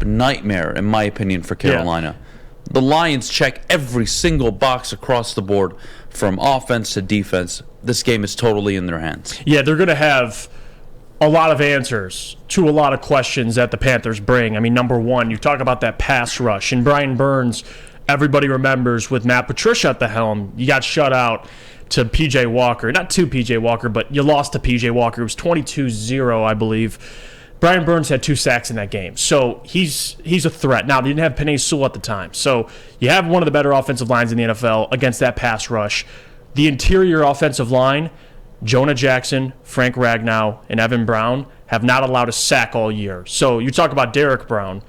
absolute nightmare, in my opinion, for Carolina. The Lions check every single box across the board, from offense to defense. This game is totally in their hands. Yeah, they're going to have a lot of answers to a lot of questions that the Panthers bring. I mean, number one, you talk about that pass rush. And Brian Burns, everybody remembers with Matt Patricia at the helm, you got shut out to P.J. Walker. Not to P.J. Walker, but you lost to P.J. Walker. It was 22-0, I believe. Brian Burns had 2 sacks in that game. So he's a threat. Now, they didn't have Penei Sewell at the time. So you have one of the better offensive lines in the NFL against that pass rush. The interior offensive line, Jonah Jackson, Frank Ragnow, and Evan Brown have not allowed a sack all year. So you talk about Derek Brown.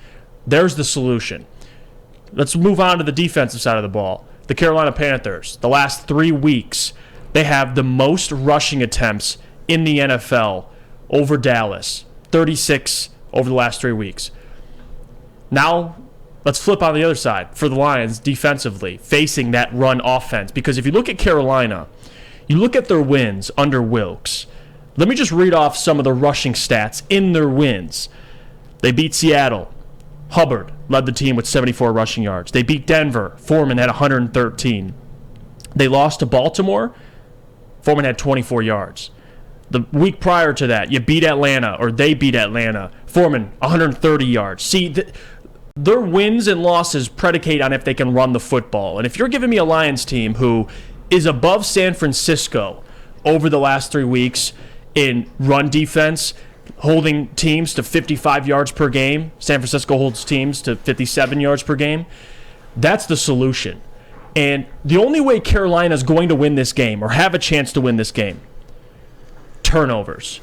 There's the solution. Let's move on to the defensive side of the ball. The Carolina Panthers, the last 3 weeks, they have the most rushing attempts in the NFL over Dallas. 36 over the last 3 weeks. Now, let's flip on the other side for the Lions defensively, facing that run offense. Because if you look at Carolina, you look at their wins under Wilkes. Let me just read off some of the rushing stats in their wins. They beat Seattle. Hubbard led the team with 74 rushing yards. They beat Denver. Foreman had 113. They lost to Baltimore. Foreman had 24 yards. The week prior to that, you beat Atlanta, or they beat Atlanta. Foreman, 130 yards. See, their wins and losses predicate on if they can run the football. And if you're giving me a Lions team who is above San Francisco over the last 3 weeks in run defense, holding teams to 55 yards per game, San Francisco holds teams to 57 yards per game, that's the solution. And the only way Carolina is going to win this game, or have a chance to win this game, turnovers.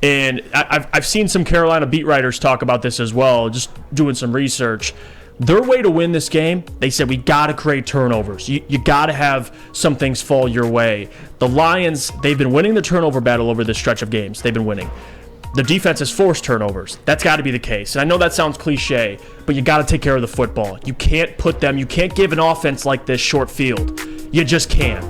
And I've seen some Carolina beat writers talk about this as well, just doing some research. Their way to win this game, they said, we got to create turnovers. You got to have some things fall your way. The Lions, they've been winning the turnover battle over this stretch of games. They've been winning. The defense has forced turnovers. That's got to be the case. And I know that sounds cliche, but you got to take care of the football. You can't give an offense like this short field. You just can't.